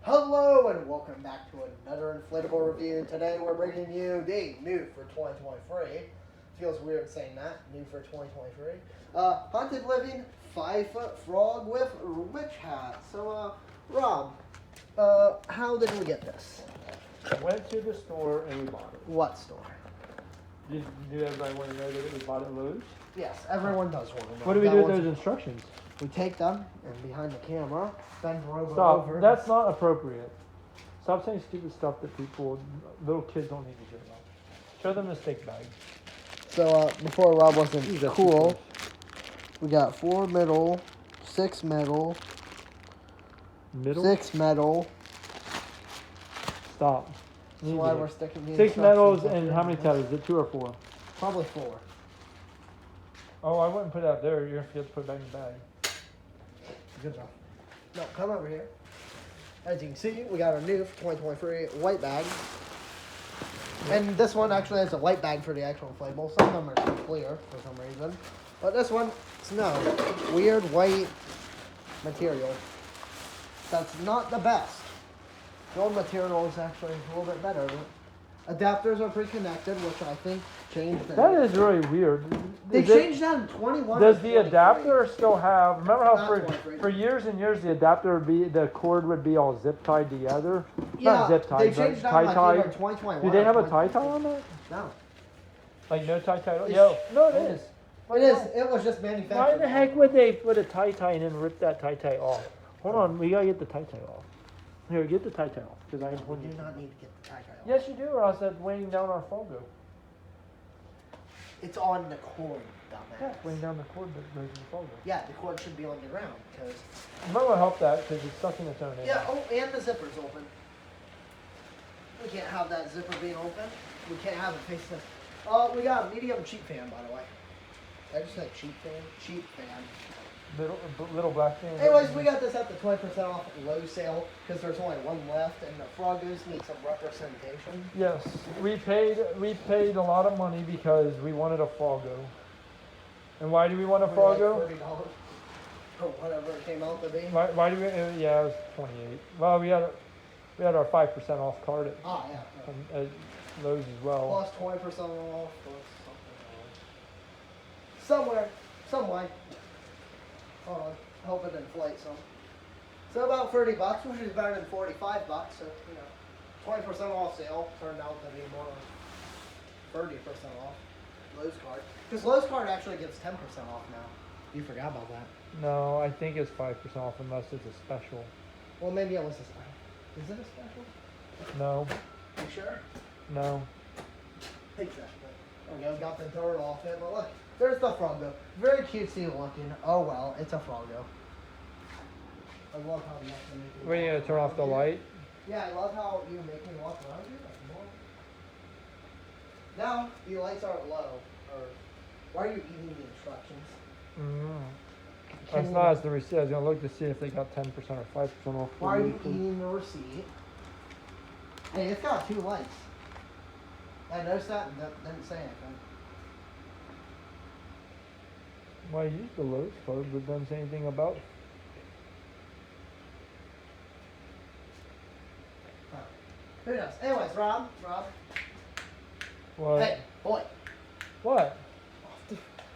Hello and welcome back to another inflatable review. Today we're bringing you the new for 2023. Feels weird saying that, new for 2023. Haunted Living 5-foot frog with witch hat. So, Rob, how did we get this? I went to the store and we bought it. What store? Did everybody want to know that we bought it at Lowe's? Yes, everyone does want to know. What do we do with those instructions? We take them and behind the camera, bend over. Stop. That's not appropriate. Stop saying stupid stuff that little kids don't need to hear about. Show them the steak bag. So, before Rob wasn't cool, we got 4 middle, 6 metal, Middle? 6 metal. Stop. That's why we're sticking the 6 metals instructions and up how there. many tethers? Is it 2 or 4? Probably 4. Oh, I wouldn't put it out there. You're going to forget to put it back in the bag. Good job. No, come over here. As you can see, we got our new 2023 white bag. And this one actually has a white bag for the actual inflatable. Some of them are clear for some reason. But this one, it's no weird white material. That's not the best. The old material is actually a little bit better. Adapters are pre-connected, which I think changed them. That is really weird. They changed that in 21. Does the adapter still have? Remember how Not 23. for years and years the adapter would be, the cord would be all zip tied together? Yeah, Not zip tied, they but changed that tie like tie. either 2021. Do they have a or tie tie on that? No. Like no tie tie? It's- Yo, no, it it is. It is. It was just manufactured. Why the heck would they put a tie tie and then rip that tie tie off? Hold on, we gotta get the tie tie off. Here, get the tie tie off because I We informed do you. not need to get the tie tie off. Yes, you do, or else that's weighing down our Fogo. It's on the cord, dumbass. Yeah, weighing down the cord that goes in the Fogo. Yeah, the cord should be on the ground because. You might want to help that because it's stuck in its own. Yeah. Oh, and the zipper's open. We can't have that zipper being open. We can't have it face this. We got a medium cheap fan, by the way. I just said cheap fan. Cheap fan. Little black thing. Anyways, we got this at the 20% off low sale because there's only one left, and the Frogos need some representation. Yes, we paid a lot of money because we wanted a Fogo. And why do we want a Fogo? Like $30 or whatever it came out to be. Why do we? Yeah, it was 28. Well, we had our 5% off card at, Ah, yeah. at Lowe's as well. Plus 20% off, plus something else. Some way. Hold on, hope it inflates some. So about $30, which is better than $45. So 20% off sale turned out to be more like 30% off. Lowe's card, because Lowe's card actually gives 10% off now. You forgot about that. No, I think it's 5% off unless it's a special. Well, maybe it was a special. Is it a special? No, You sure? no. Exactly. There we go, got the dirt off it, but look, there's the Frogo. Very cutesy looking. Oh well, it's a Frogo. I love how you have to make me What are you walk gonna turn off the around light? here. Yeah, I love how you make me walk around here. Like more. Now, the lights aren't low. Or why are you eating the instructions? That's not as the receipt. I was gonna look to see if they got 10% or 5% off. Why are you eating the receipt? Hey, it's got 2 lights. I noticed that and didn't say anything. Well, I used the Lowe's card, but doesn't say anything about it. Who knows? Anyways, Rob. What? Hey, boy. What?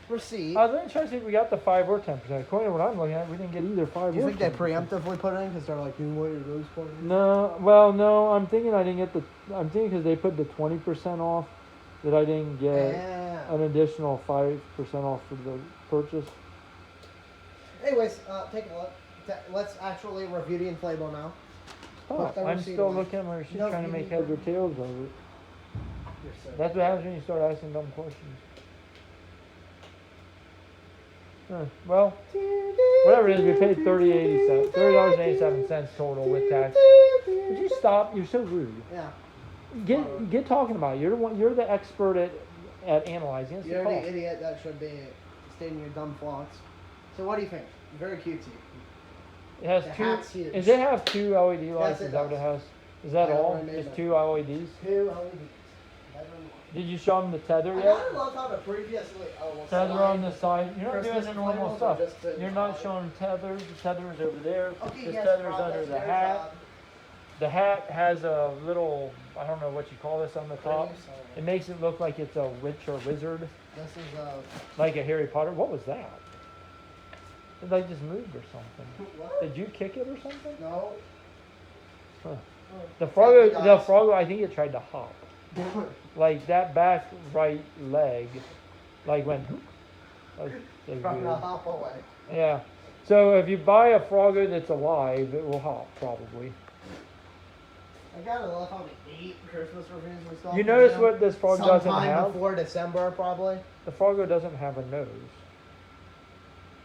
Receipt. I was going to try to see if we got the 5 or 10%. According to what I'm looking at, we didn't get either 5 Do you or think they 10%. preemptively put it in because they're like, you know what, your Lowe's card is? No, well, no. I'm thinking I didn't get the. I'm thinking because they put the 20% off, that I didn't get Yeah. an additional 5% off for the purchase. Anyways, take a look. Let's actually review the inflatable now. Oh, Put the I'm receipt still away. looking at my receipt No, trying to you make need heads to- or tails of it. You're so That's what happens when you start asking dumb questions. Well, whatever it is, we paid $30.87 total with tax. Would you stop? You're so rude. Yeah. Get talking about it. You're the one. You're the expert at analyzing. It's the You're the cost. idiot that should be stating your dumb thoughts. So what do you think? Very cutesy. It has The two. hat's huge. Does it have 2 LED lights? it Is that what it does. has? Is that I all? already made Just it. 2 LEDs? 2 LEDs. Better than one. Did you show them the tether I yet? gotta love how the previously Tether on the side. You're not Christmas doing the normal inflatables stuff. are just the You're not side. showing tethers. The tether is over there. Okay, this yes, tether is Rob, under that's the your hat. job. The hat has a little, I don't know what you call this on the top. It makes it look like it's a witch or wizard, This is like a Harry Potter. What was that? It like just moved or something. what? Did you kick it or something? No. Huh. Oh. The frog, I think it tried to hop. Guys. Like that back right leg, like went. Like Trying to weird. hop away. Yeah. So if you buy a froggo that's alive, it will hop probably. I gotta love how we eat Christmas reviews and stuff. You notice what this frog doesn't Sometime have? before December, probably. The froggo doesn't have a nose.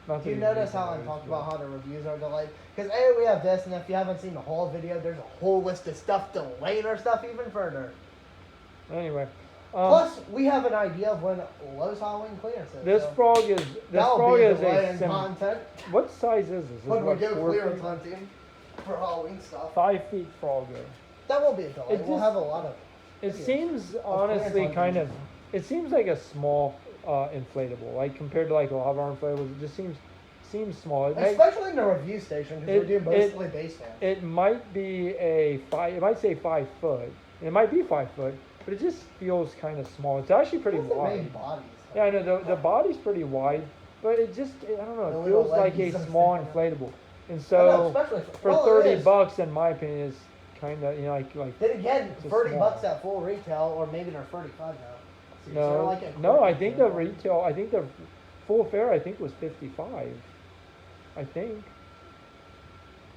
Not Do that you he notice needs a how I nose, talked but- about how the reviews are delayed? Because A, we have this, and if you haven't seen the whole video, there's a whole list of stuff delaying our stuff even further. Anyway. Plus, we have an idea of when Lowe's Halloween clearance is. This so frog is that'll be a a delay in sim. content What size is this? Is when it we what, go 4 clearance feet? hunting for Halloween stuff. 5 feet froggo. That won't be a delay. It We'll just- have a lot of. It videos. seems honestly hunting. kind of. It seems like a small inflatable, like compared to like a lot of our inflatables. It just seems small. Especially in the review station, because we do mostly base fans. It might be a 5. It might say 5 foot. It might be 5 foot, but it just feels kind of small. It's actually pretty What's the main wide. bodies? Yeah, I know the body's pretty wide, but it just I don't know. The It little feels like a leggies and small stuff. inflatable, and I know, so especially for well, it is. $30, in my opinion, is kind of like. Then again, It's a 30 small. bucks at full retail, or maybe they're 35 now. So is there No, like a no, I quick think the example? retail, I think the full fare, I think was 55. I think.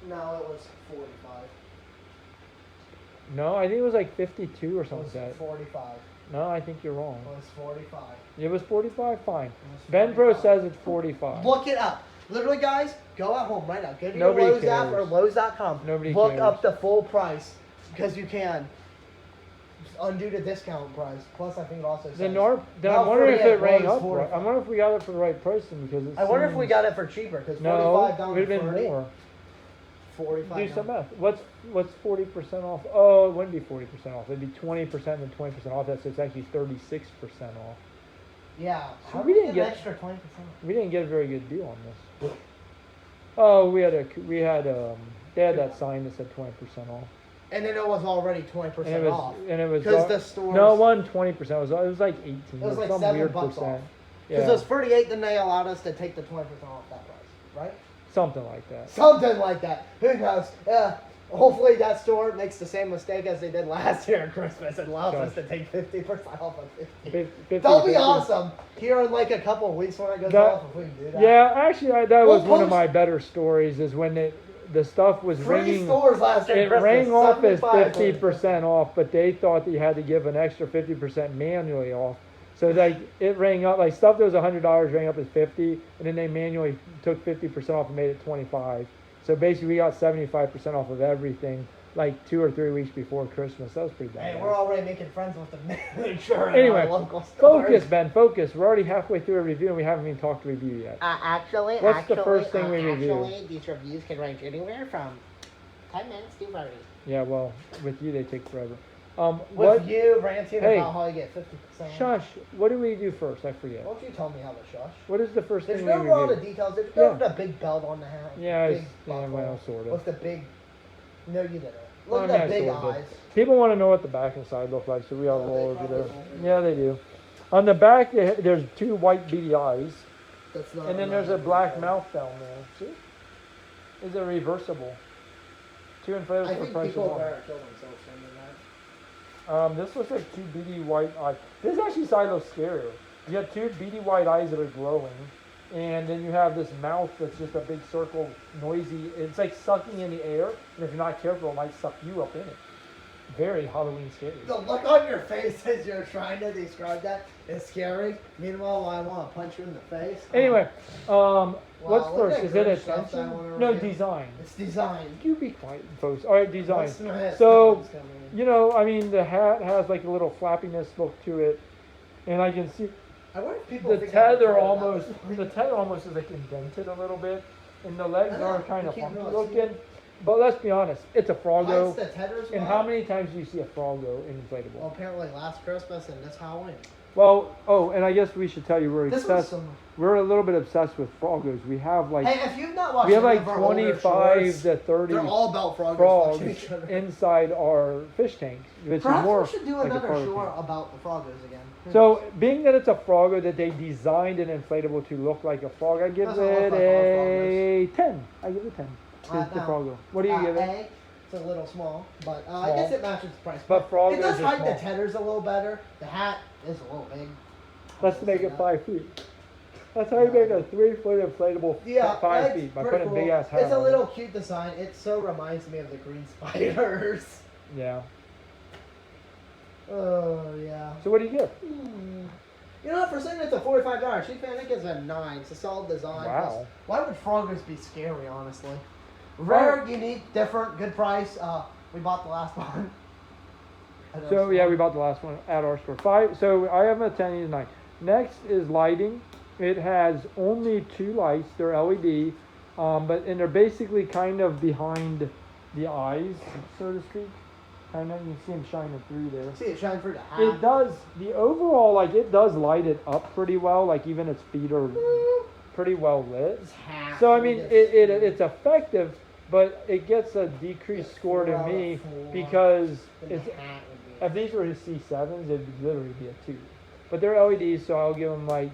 No, it was 45. No, I think it was like 52 or It something was like that. 45. No, I think you're wrong. It was 45. It was 45. Fine. It was Ben Pro 45. says it's 45. Look it up. Literally, guys, go at home right now. Go to Nobody your Lowe's app or cares. Lowe's.com. Nobody Look cares. up the full price because you can. Just undo the discount price. Plus, I think it also says. Then now I'm wondering if 48 it rang was up. 45. I wonder if we got it for the right pricing because it I wonder if we seems- got it for cheaper because 45 No, it down would to have been 30. more. 45 Do down. some math. What's 40% off? Oh, it wouldn't be 40% off. It'd be 20% and 20% off. That's it's actually 36% off. Yeah. So How we do didn't get get- an extra 20%? We didn't get a very good deal on this. Oh, they had that sign that said 20% off. And then it was already And 20% it was off. and it was 'Cause the stores- no, it wasn't 20%. It was like 18. It was like some $7 weird off. percent. Because Yeah, it was 38, then they allowed us to take the 20% off that price, right? something like that. Something like that. Who knows? Hopefully that store makes the same mistake as they did last year at Christmas and allows us to take 50% off of 50. 50, That'll be 50. awesome. Here in like a couple of weeks when it goes That- off, if we can do that. Yeah, actually, that We'll was one of post- my better stories. Is when the stuff was 3 ringing. stores last year at It Christmas. rang off as 75. 50% off, but they thought that you had to give an extra 50% manually off. So like it rang up like stuff that was $100 rang up as 50, and then they manually took 50% off and made it 25. So basically, we got 75% off of everything like 2 or 3 weeks before Christmas. That was pretty bad. Hey, we're already making friends with the manager at Anyway, our local stores. focus, Ben. Focus. We're already halfway through a review, and we haven't even talked review yet. What's the first thing we review? Actually, these reviews can range anywhere from 10 minutes to 30. Yeah, well, with you they take forever. With What? you ranting Hey. about how you get 50%. Shush. What do we do first? I forget. Why don't you tell me how to shush? What is the first Did thing you we go over all the review? details? Did you go Yeah. over the big belt on the hat? Yeah, Big yeah, buckle well, sort of. With the big... No, you didn't. Well, Look I at the mean, I big sort of eyes. did. People want to know what the back and side look like, so we all Oh, roll they over there. probably Yeah, they do. On the back, there's 2 white beady eyes, That's not and then there's a black mouth down there. See? Is it reversible? 2 inflatables I for the think price of people one. better kill themselves from that. This looks like 2 beady white eyes. This actually side looks scarier. You have 2 beady white eyes that are glowing, and then you have this mouth that's just a big circle, noisy. It's like sucking in the air, and if you're not careful, it might suck you up in it. Very Halloween scary. The look on your face as you're trying to describe that is scary. Meanwhile, I want to punch you in the face. Anyway, what's look first? at Is it Grinch stuff that I attention? wanna No, review. design. It's designed. You be quiet, folks. All right, design. What's my So, headphones coming in? you know, I mean, the hat has like a little flappiness look to it, and I can see I wonder if people the think I'm tether retarded almost. at this The point. tether almost is like indented a little bit, and the legs I know, are kind you of can't funky really see looking. But let's be honest, it's a Why Froggo. is the tethers And wide? how many times do you see a Froggo inflatable? Well, apparently last Christmas and this Halloween. Well, oh, and I guess we should tell you we're This one's obsessed. some. We're a little bit obsessed with Froggos. We have like Hey, if you've not watched we have any like of our older 25 shorts, to 30 they're all about frogs. frogs watching each other. inside our fish tanks, which Perhaps is more we should do like a another cargo short tank. about the froggos again. So, being that it's a Froggo that they designed an inflatable to look like a frog, I give Doesn't look it like a 10. I give it a 10. The No. Froggo. What do you give it? A, it's a little small, but I Small. guess it matches the price. But Froggos it does are hide the small. tethers a little better. The hat is a little big. Let's I'll make say it that. 5 feet. That's how you make a 3-foot inflatable Yeah, 5 it's feet by pretty putting a cool. big ass hat It's a on it. little cute design. It so reminds me of the green spiders. Yeah. Oh yeah. So what do you give? You know what? For saying it's a $45, she fan, it gives a 9. It's a solid design. Wow. Plus, why would froggers be scary? Honestly, rare, unique, different, good price. We bought the last one. So yeah, we bought the last one at our store. 5. So I have a 10, he's 9. Next is lighting. It has only 2 lights. They're LED, and they're basically kind of behind the eyes, so to speak. Kind of, you can see them shining through there. See it shine through the hat. It does. The overall, like, it does light it up pretty well. Like, even its feet are pretty well lit. It's half. So I mean, it's effective, but it gets a decreased score to me because it's. If these were C7s, it'd literally be a 2. But they're LEDs, so I'll give them like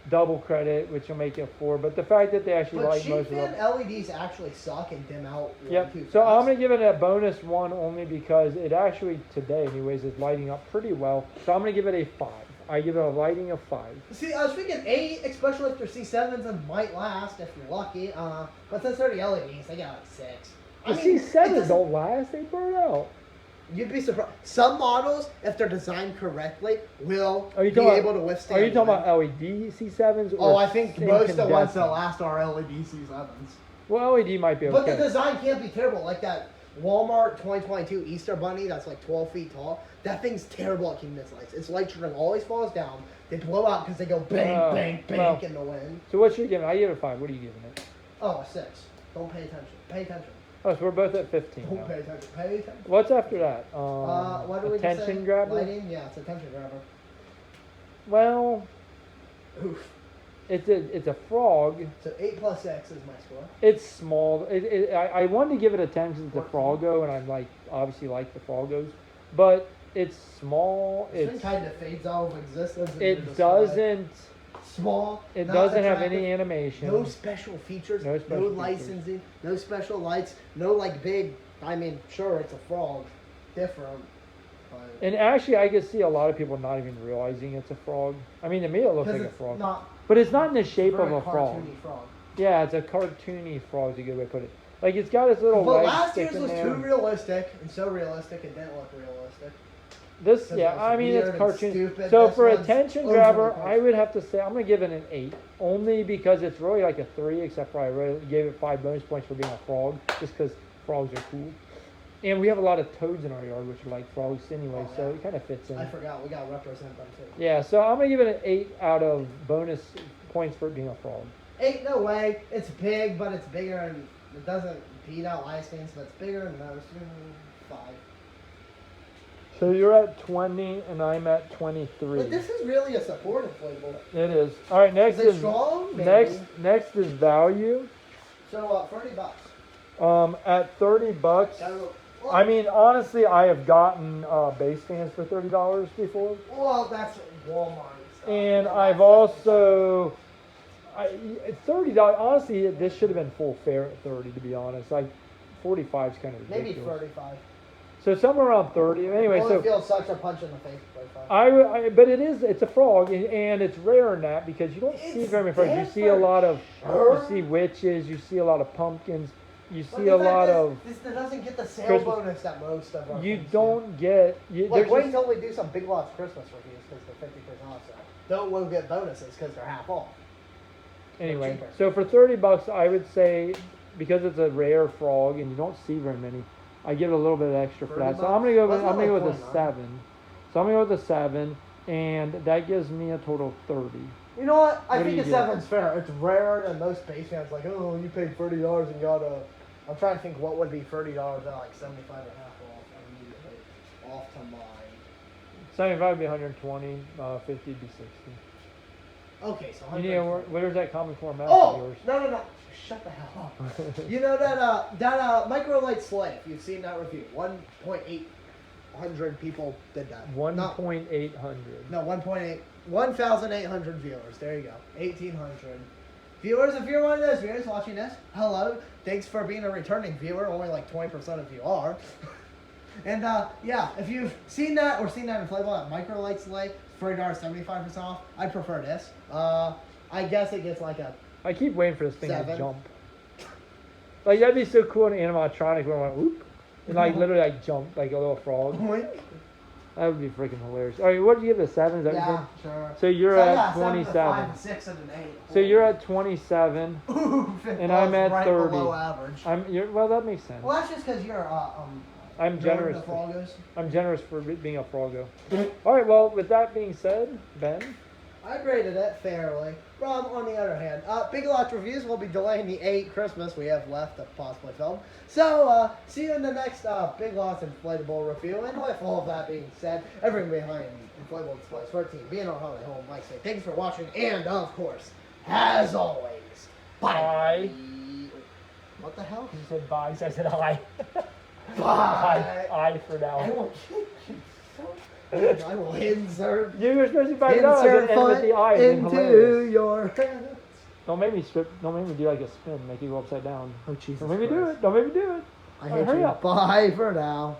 double credit, which will make it 4. But the fact that they actually But light sheet most of fan them. LEDs actually suck and dim out. Yep. too So I'm fast. gonna give it a bonus 1 only because it actually today, anyways, is lighting up pretty well. So I'm gonna give it a 5. I give it a lighting of 5. See, I was thinking 8, especially if they're C7s and might last if you're lucky. But since they're the LEDs, they got like 6. The it C7s doesn't- don't last; they burn out. You'd be surprised. Some models, if they're designed correctly, will Are you be talking about- able to withstand. Are you talking wind. about LED C7s? Oh, Or I think most of the ones that incandescent? last are LED C7s. Well, LED might be okay. But the design can't be terrible. Like that Walmart 2022 Easter Bunny that's like 12 feet tall. That thing's terrible at keeping its lights. Its light string always falls down. They blow out because they go bang, Oh, bang, bang well. in the wind. So what you giving? I give it a 5. What are you giving it? Oh, a 6. Don't pay attention. Pay attention. Oh, so we're both at 15 Don't now. pay attention. Pay attention. What's after that? What do we just attention say? grabber? Lighting? Yeah, it's attention grabber. Well, Oof. it's a frog. So 8 plus X is my score. It's small. I wanted to give it a 10 because it's a 14. froggo, and I'm like obviously like the froggos, but it's small. This thing It's kind of fades out of existence. in your it display. doesn't. Small. It not doesn't have attractive, any animation. No special features. No No, special features. licensing. No special lights. No like big. I mean, sure, it's a frog. Different. But And actually, I can see a lot of people not even realizing it's a frog. I mean, to me, it looks 'cause like a it's frog, not but it's not in the shape of very a frog. cartoony frog. Yeah, it's a cartoony frog. Is a good way to put it. Like it's got its little But legs last year's sticking was there. too realistic and so realistic it didn't look realistic. This, 'Cause yeah, it was I mean weird it's and cartoon. stupid. So This for one's attention overly grabber, cartoon. I would have to say I'm gonna give it an 8, only because it's really like a 3, except for I really gave it 5 bonus points for being a frog, just because frogs are cool. And we have a lot of toads in our yard, which are like frogs anyway, Oh, so yeah. it kind of fits in. I forgot we gotta represent them too. Yeah, so I'm gonna give it an 8 out of bonus points for it being a frog. 8, no way. It's big, but it's bigger and it doesn't beat out ice things, but it's bigger than those. 5. So you're at 20 and I'm at 23. But this is really a support inflatable. It is. All right, next Is it is strong? Maybe. next is value. So $30. At $30. I mean, honestly, I have gotten base fans for $30 before, well, that's Walmart stuff. and That's I've it. also $30. Honestly, this should have been full fare at 30. To be honest, like 45 is kind of Maybe ridiculous. 35. So somewhere around 30. Anyway, Only so feels such a punch in the face. 35. but it's a frog, and it's rare in that because you don't see It's very many frogs. You see a different. lot of, Sure. you see witches, you see a lot of pumpkins, you But see the a fact lot is, of. This doesn't get the sale Christmas- bonus that most of our You things don't get. do. Like, wait until we do some Big Lots Christmas reviews because they're 50% off. So don't we'll get bonuses because they're half off. Anyway, cheaper. so for $30, I would say because it's a rare frog and you don't see very many, I give it a little bit extra for that. So I'm gonna go. Well, it's I'm gonna go not with like a 29. 7. So I'm gonna go with a 7, and that gives me a total of 30. You know what? I What do think you a get? 7's fair. It's rarer than most base fans. Like, oh, you paid $30 and got a. I'm trying to think what would be $30 at like 75 or half off immediately off to mine. 75 would be 120, 50 would be 60. Okay, so You need where's that common core math of Oh yours? no! Shut the hell up. You know that microlight slave? You've seen that review? 1,800 people did that. 1,800. No, 1.8. 1,800 viewers. There you go. 1,800 viewers. If you're one of those viewers watching this, hello. Thanks for being a returning viewer. Only like 20% of you are. And yeah, if you've seen that or seen that inflatable at microlight slave, $40, 75% off. I prefer this. I guess it gets like a. I keep waiting for this thing to 7. jump. Like that'd be so cool in animatronic when I went whoop, and like literally like jump like a little frog. That would be freaking hilarious. All right, what did you give it? 7? Is that Yeah, what you said? sure. So you're at 7, 27. 5, 6, and an 8. So you're at 27. And I'm at right 30. Below average. Well, that makes sense. Well, that's just because you're I'm generous. The Frogos. I'm generous for being a Frogo. All right. Well, with that being said, Ben. I graded it fairly. Rob, on the other hand, Big Lots reviews will be delaying the 8 Christmas we have left to possibly film. So, see you in the next Big Lots inflatable review. And with all of that being said, everything behind Inflatable Displays 14, being our holiday home, Mike say thanks for watching, and of course, as always, bye. What the hell? You said bye, so I said hi. Bye. I for now. I will insert. You were supposed to buy Insert and with the eye into your hands. Don't make me strip. Don't make me do like a spin, make you go upside down. Oh Jesus! Don't make me do Christ. it. Don't make me do it. I hate hurry you. up. Bye for now.